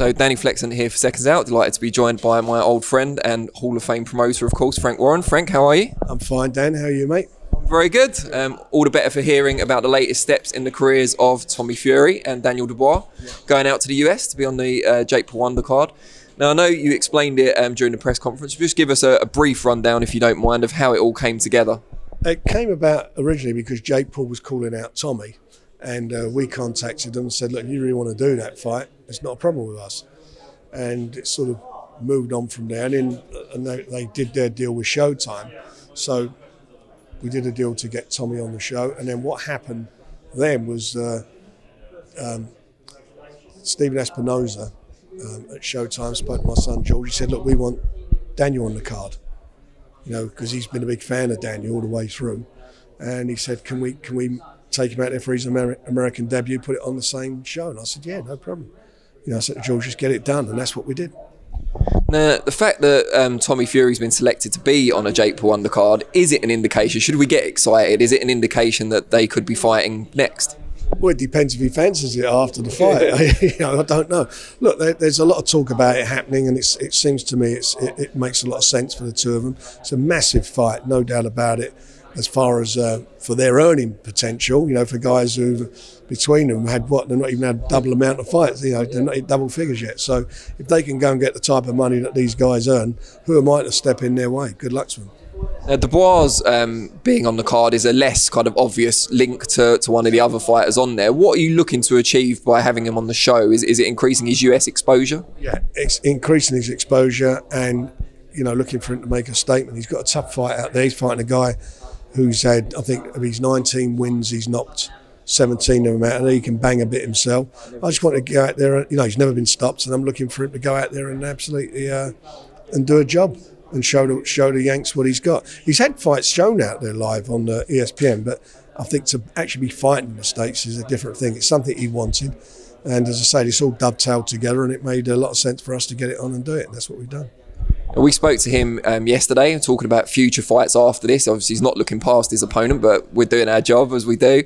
So Danny Flexen here for Seconds Out. Delighted to be joined by my old friend and Hall of Fame promoter, of course, Frank Warren. Frank, how are you? I'm fine, Dan. How are you, mate? Very good. All the better for hearing about the latest steps in the careers of Tommy Fury and Daniel Dubois, going out to the US to be on the Jake Paul undercard. Now, I know you explained it during the press conference. Just give us a brief rundown, if you don't mind, of how it all came together. It came about originally because Jake Paul was calling out Tommy, and we contacted them and said, look, if you really want to do that fight, it's not a problem with us. And it sort of moved on from there. And they did their deal with Showtime. So we did a deal to get Tommy on the show. And then what happened then was Stephen Espinoza at Showtime spoke to my son George. He said, look, we want Daniel on the card, you know, because he's been a big fan of Daniel all the way through. And he said, can we take him out there for his American debut, put it on the same show? And I said, yeah, no problem. You know, I said to George, just get it done. And that's what we did. Now, the fact that Tommy Fury's been selected to be on a Jake Paul undercard, is it an indication? Should we get excited? Is it an indication that they could be fighting next? Well, it depends if he fancies it after the fight. You know, I don't know. Look, there's a lot of talk about it happening, and it seems to me it makes a lot of sense for the two of them. It's a massive fight, no doubt about it, as far as for their earning potential. You know, for guys who between them had they've not even had double amount of fights. You know, they're not hit double figures yet. So if they can go and get the type of money that these guys earn, who am I to step in their way? Good luck to them. Dubois being on the card is a less kind of obvious link to one of the other fighters on there. What are you looking to achieve by having him on the show? Is it increasing his US exposure? Yeah, it's increasing his exposure and, you know, looking for him to make a statement. He's got a tough fight out there. He's fighting a guy who's had, I think, of his 19 wins, he's knocked 17 of them out, and he can bang a bit himself. I just want to go out there, you know, he's never been stopped, and I'm looking for him to go out there and absolutely and do a job and show the Yanks what he's got. He's had fights shown out there live on ESPN, but I think to actually be fighting in the States is a different thing. It's something he wanted, and as I say, it's all dovetailed together, and it made a lot of sense for us to get it on and do it, and that's what we've done. We spoke to him yesterday, talking about future fights after this. Obviously, he's not looking past his opponent, but we're doing our job as we do.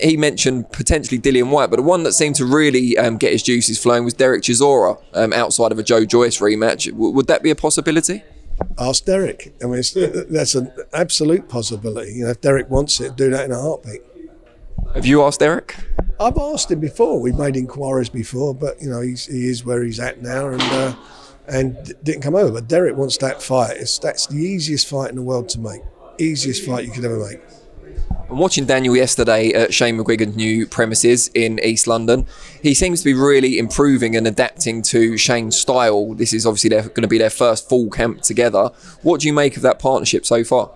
He mentioned potentially Dillian Whyte, but the one that seemed to really get his juices flowing was Derek Chisora outside of a Joe Joyce rematch. Would that be a possibility? Ask Derek. I mean, that's an absolute possibility. You know, if Derek wants it, do that in a heartbeat. Have you asked Derek? I've asked him before. We've made inquiries before, but you know, he is where he's at now, and didn't come over. But Derek wants that fight. That's the easiest fight in the world to make. Easiest fight you could ever make. I'm watching Daniel yesterday at Shane McGuigan's new premises in East London. He seems to be really improving and adapting to Shane's style. This is obviously going to be their first full camp together. What do you make of that partnership so far?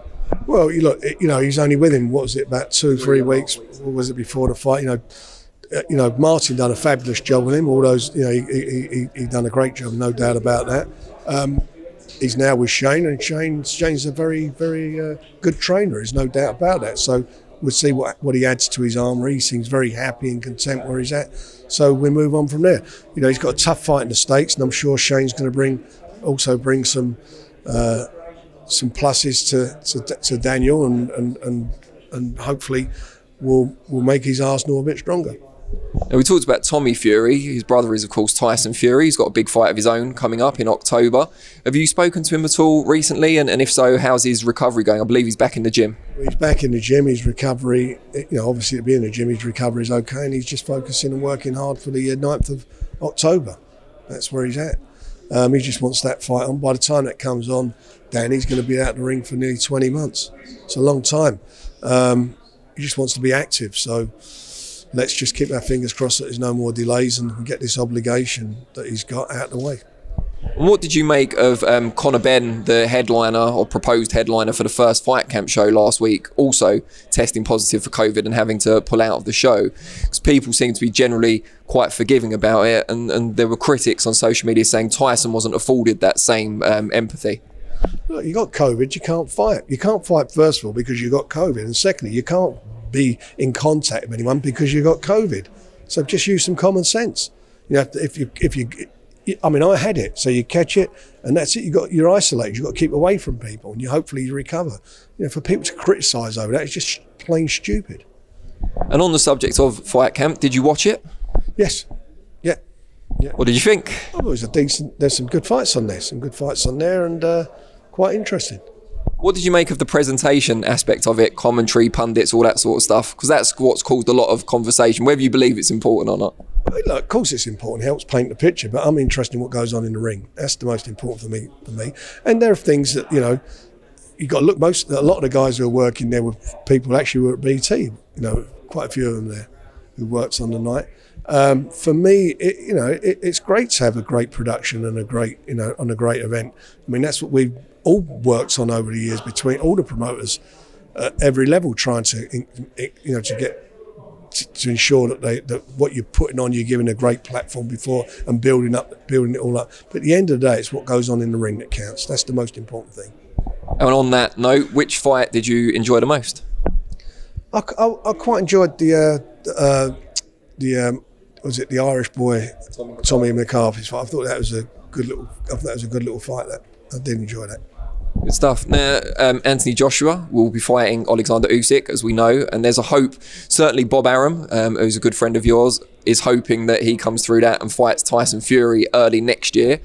Well, you look, you know, he's only with him, what was it, about 2-3 weeks? What was it before the fight? You know, Martin done a fabulous job with him. All those, you know, he done a great job, no doubt about that. He's now with Shane, and Shane's a very, very good trainer. There's no doubt about that. So we'll see what he adds to his armoury. He seems very happy and content where he's at. So we'll move on from there. You know, he's got a tough fight in the States, and I'm sure Shane's going to bring some pluses to Daniel, and hopefully will make his arsenal a bit stronger. Now, we talked about Tommy Fury. His brother is, of course, Tyson Fury. He's got a big fight of his own coming up in October. Have you spoken to him at all recently? And if so, how's his recovery going? I believe he's back in the gym. He's back in the gym. His recovery, you know, obviously to be in the gym, his recovery is okay, and he's just focusing and working hard for the 9th of October. That's where he's at. He just wants that fight on. By the time that comes on, Danny's going to be out the ring for nearly 20 months. It's a long time. He just wants to be active. So let's just keep our fingers crossed that there's no more delays and get this obligation that he's got out of the way. And what did you make of Conor Benn, the headliner or proposed headliner for the first Fight Camp show last week, also testing positive for COVID and having to pull out of the show? Because people seem to be generally quite forgiving about it, and there were critics on social media saying Tyson wasn't afforded that same empathy. Look, you got COVID, you can't fight. You can't fight, first of all, because you got COVID, and secondly, you can't be in contact with anyone because you got COVID. So just use some common sense. You know, if you I mean, I had it, so you catch it, and that's it. You're isolated. You've got to keep away from people, and hopefully you recover. You know, for people to criticise over that, it's just plain stupid. And on the subject of Fight Camp, did you watch it? Yes. Yeah. Yeah. What did you think? Oh, it was there's some good fights on there, and quite interesting. What did you make of the presentation aspect of it, commentary, pundits, all that sort of stuff? Because that's what's caused a lot of conversation, whether you believe it's important or not. Look, of course it's important, it helps paint the picture, but I'm interested in what goes on in the ring. That's the most important for me. And there are things that, you know, you've got to look, a lot of the guys who are working there were people who actually were at BT, you know, quite a few of them there who worked on the night. For me, it's great to have a great production and a great event. I mean, that's what we've all worked on over the years between all the promoters at every level, trying to to ensure that what you're putting on, you're giving a great platform before and building it all up. But at the end of the day, it's what goes on in the ring that counts. That's the most important thing. And on that note, which fight did you enjoy the most? I quite enjoyed the Irish boy Tommy McCarthy's fight. I thought that was a good little fight. That I did enjoy that. Good stuff. Now, Anthony Joshua will be fighting Oleksandr Usyk, as we know, and there's a hope. Certainly, Bob Arum, who's a good friend of yours, is hoping that he comes through that and fights Tyson Fury early next year.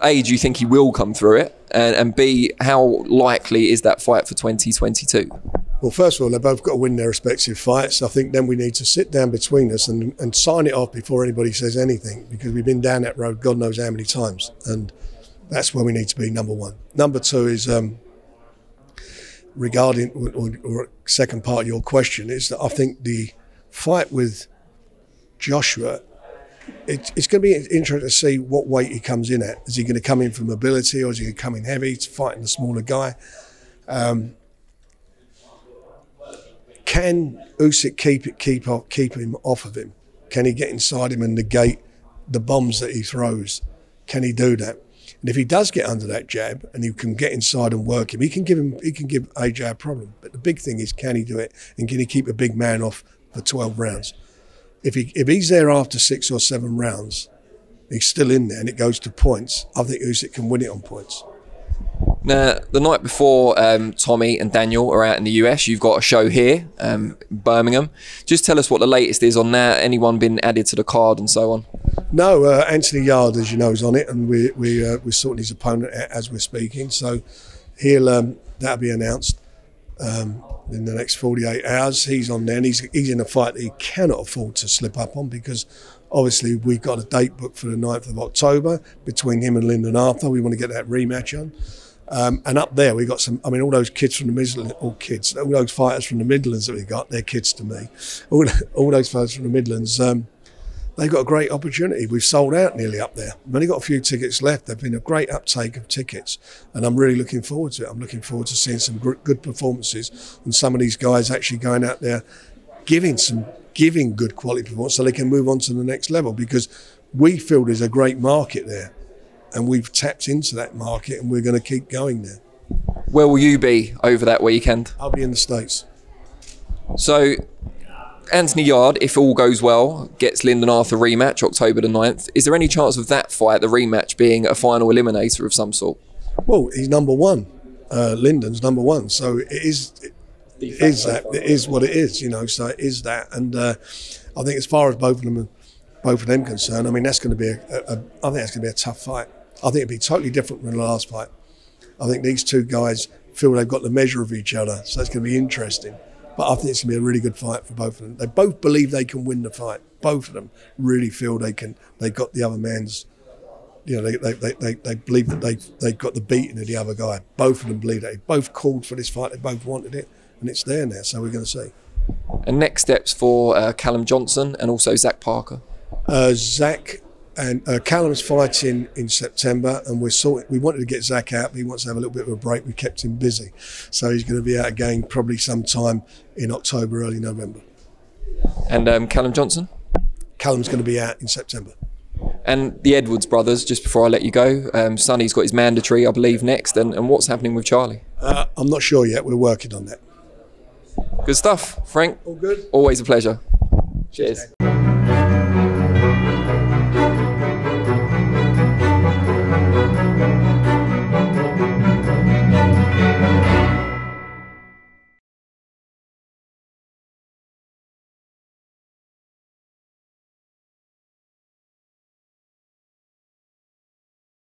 A, do you think he will come through it? And B, how likely is that fight for 2022? Well, first of all, they've both got to win their respective fights. I think then we need to sit down between us and sign it off before anybody says anything, because we've been down that road God knows how many times. And that's where we need to be, number one. Number two is regarding, or second part of your question, is that I think the fight with Joshua, it's going to be interesting to see what weight he comes in at. Is he going to come in for mobility, or is he going to come in heavy to fighting the smaller guy? Can Usyk keep him off of him? Can he get inside him and negate the bombs that he throws? Can he do that? And if he does get under that jab and he can get inside and work him, he can give AJ a problem. But the big thing is, can he do it, and can he keep a big man off for 12 rounds? If he's there after 6 or 7 rounds, he's still in there and it goes to points, I think Usyk can win it on points. Now, the night before Tommy and Daniel are out in the US, you've got a show here, Birmingham. Just tell us what the latest is on that. Anyone been added to the card and so on? No, Anthony Yard, as you know, is on it, and we're sorting his opponent out as we're speaking. So that'll be announced in the next 48 hours. He's on there, and he's in a fight that he cannot afford to slip up on, because obviously we've got a date booked for the 9th of October between him and Lyndon Arthur. We want to get that rematch on. And up there we got some, I mean, all those kids from the Midlands, all those fighters from the Midlands that we got, they're kids to me. All those fighters from the Midlands, they've got a great opportunity. We've sold out nearly up there. We've only got a few tickets left. There's been a great uptake of tickets, and I'm really looking forward to it. I'm looking forward to seeing some good performances, and some of these guys actually going out there giving good quality performance so they can move on to the next level, because we feel there's a great market there, and we've tapped into that market, and we're going to keep going there. Where will you be over that weekend? I'll be in the States. So Anthony Yard, if all goes well, gets Lyndon Arthur rematch October the 9th. Is there any chance of that fight, the rematch, being a final eliminator of some sort? Well, he's number one. Lyndon's number one, so it is what it is, you know. So it is that, and I think as far as both of them concerned, I mean, that's going to be I think that's going to be a tough fight. I think it'd be totally different from the last fight. I think these two guys feel they've got the measure of each other, so it's going to be interesting. But I think it's going to be a really good fight for both of them. They both believe they can win the fight. Both of them really feel they got the other man's, you know, they believe that they've got the beating of the other guy. Both of them believe that. They both called for this fight. They both wanted it, and it's there now. So we're going to see. And next steps for Callum Johnson and also Zach Parker. Zach and Callum's fighting in September, and we wanted to get Zach out, but he wants to have a little bit of a break. We kept him busy, so he's going to be out again probably sometime in October, early November. And Callum Johnson? Callum's going to be out in September. And the Edwards brothers, just before I let you go, Sonny's got his mandatory, I believe, next. And what's happening with Charlie? I'm not sure yet. We're working on that. Good stuff, Frank. All good. Always a pleasure. Cheers.